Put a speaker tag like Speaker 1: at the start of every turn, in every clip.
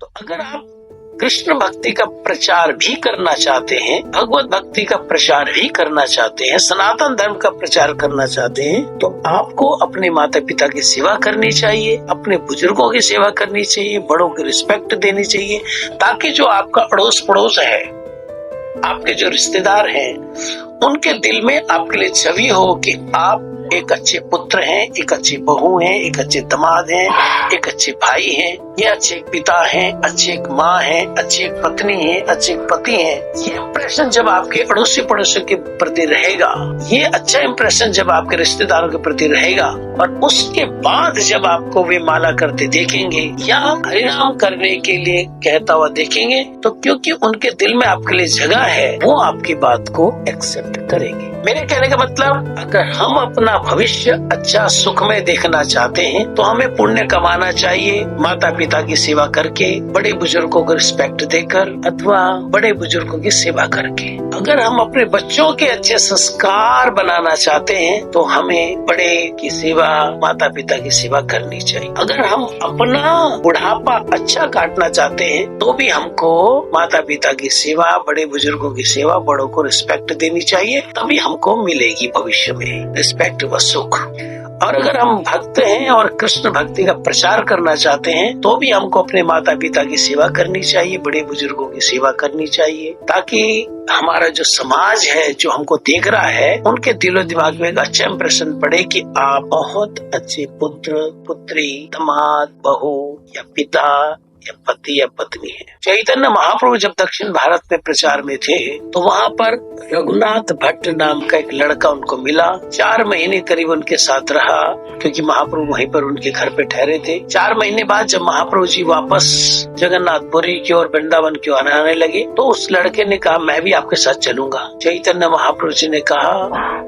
Speaker 1: तो अगर आप कृष्ण भक्ति का प्रचार भी करना चाहते हैं, भगवत भक्ति का प्रचार भी करना चाहते हैं, सनातन धर्म का प्रचार करना चाहते हैं, तो आपको अपने माता पिता की सेवा करनी चाहिए, अपने बुजुर्गों की सेवा करनी चाहिए, बड़ों की रिस्पेक्ट देनी चाहिए, ताकि जो आपका अड़ोस पड़ोस है, आपके जो रिश्तेदार हैं, उनके दिल में आपके लिए छवि हो कि आप एक अच्छे पुत्र हैं, एक अच्छी बहू हैं, एक अच्छे दामाद हैं, एक अच्छे भाई हैं, ये अच्छे पिता हैं, अच्छे एक माँ हैं, अच्छी एक पत्नी हैं, अच्छे एक पति हैं। ये इम्प्रेशन जब आपके अड़ोसी पड़ोसी के प्रति रहेगा, ये अच्छा इम्प्रेशन जब आपके रिश्तेदारों के प्रति रहेगा, और उसके बाद जब आपको वे माला करते देखेंगे या हरिनाम करने के लिए कहता हुआ देखेंगे, तो क्योंकि उनके दिल में आपके लिए जगह है, वो आपकी बात को एक्सेप्ट करेंगे। मेरे कहने का मतलब, अगर हम अपना भविष्य अच्छा सुखमय देखना चाहते हैं, तो हमें पुण्य कमाना चाहिए, माता पिता की सेवा करके, बड़े बुजुर्गों को रिस्पेक्ट देकर अथवा बड़े बुजुर्गों की सेवा करके। अगर हम अपने बच्चों के अच्छे संस्कार बनाना चाहते हैं, तो हमें बड़े की सेवा, माता पिता की सेवा करनी चाहिए। अगर हम अपना बुढ़ापा अच्छा काटना चाहते हैं, तो भी हमको माता पिता की सेवा, बड़े बुजुर्गों की सेवा, बड़ों को रिस्पेक्ट देनी चाहिए, तभी हमको मिलेगी भविष्य में रिस्पेक्ट व सुख। और अगर हम भक्त हैं और कृष्ण भक्ति का प्रचार करना चाहते हैं, तो भी हमको अपने माता पिता की सेवा करनी चाहिए, बड़े बुजुर्गों की सेवा करनी चाहिए, ताकि हमारा जो समाज है, जो हमको देख रहा है, उनके दिलो दिमाग में एक अच्छा इंप्रेशन पड़े कि आप बहुत अच्छे पुत्र, पुत्री, दामाद, बहू या पिता या पति या पत्नी है। चैतन्य महाप्रभु जब दक्षिण भारत में प्रचार में थे, तो वहाँ पर रघुनाथ भट्ट नाम का एक लड़का उनको मिला। 4 महीने करीब उनके साथ रहा, क्योंकि महाप्रभु वहीं पर उनके घर पे ठहरे थे। 4 महीने बाद जब महाप्रभु जी वापस जगन्नाथपुरी की ओर, वृंदावन की ओर आने लगे, तो उस लड़के ने कहा, मैं भी आपके साथ चलूंगा। चैतन्य महाप्रभु जी ने कहा,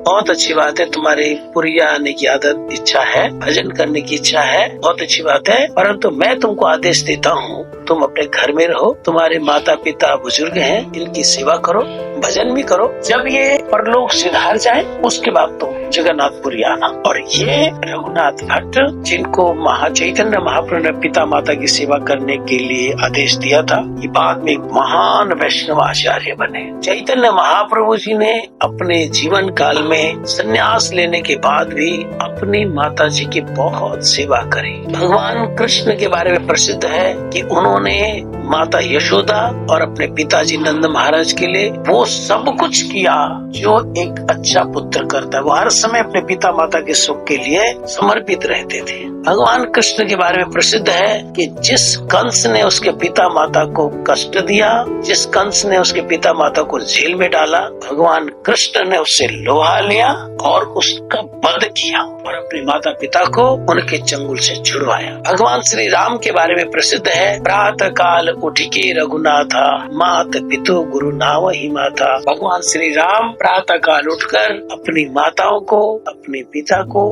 Speaker 1: बहुत अच्छी बात है, तुम्हारी पुरी आने की आदत इच्छा है, भजन करने की इच्छा है, बहुत अच्छी बात है, परंतु मैं तुमको आदेश देता हूँ, तुम अपने घर में रहो, तुम्हारे माता पिता बुजुर्ग हैं, इनकी सेवा करो, भजन भी करो, जब ये परलोक सिधार जाए, उसके बाद तुम जगन्नाथपुरी आना। और ये रघुनाथ भट्ट, जिनको चैतन्य महाप्रभु ने पिता माता की सेवा करने के लिए आदेश दिया था, ये बाद में एक महान वैष्णव आचार्य बने। चैतन्य महाप्रभु जी ने अपने जीवन काल में संन्यास लेने के बाद भी अपनी माता जी की बहुत सेवा करी। भगवान कृष्ण के बारे में प्रसिद्ध है कि उन्होंने माता यशोदा और अपने पिताजी नंद महाराज के लिए वो सब कुछ किया जो एक अच्छा पुत्र करता है। वो हर समय अपने पिता माता के सुख के लिए समर्पित रहते थे। भगवान कृष्ण के बारे में प्रसिद्ध है कि जिस कंस ने उसके पिता माता को कष्ट दिया, जिस कंस ने उसके पिता माता को जेल में डाला, भगवान कृष्ण ने उससे लोहा लिया और उसका वध किया और अपने माता पिता को उनके चंगुल से छुड़वाया। भगवान श्री राम के बारे में प्रसिद्ध है, प्रातः काल उठ के रघुनाथा, मात पितु गुरु नावहि माता। भगवान श्री राम प्रातः काल उठकर अपनी माताओं को, अपने पिता को,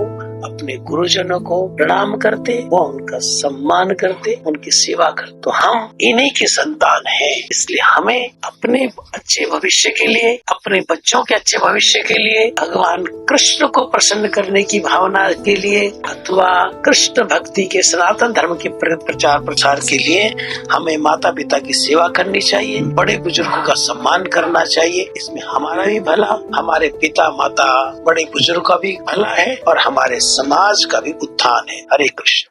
Speaker 1: अपने गुरुजनों को प्रणाम करते, वो उनका सम्मान करते, उनकी सेवा करते। तो हम इन्हीं की संतान हैं, इसलिए हमें अपने अच्छे भविष्य के लिए, अपने बच्चों के अच्छे भविष्य के लिए, भगवान कृष्ण को प्रसन्न करने की भावना के लिए अथवा कृष्ण भक्ति के सनातन धर्म के प्रचार प्रसार के लिए हमें माता पिता की सेवा करनी चाहिए, बड़े बुजुर्गों का सम्मान करना चाहिए। इसमें हमारा भी भला, हमारे पिता माता बड़े बुजुर्ग का भी भला है और हमारे समाज का भी उत्थान है। हरे कृष्ण।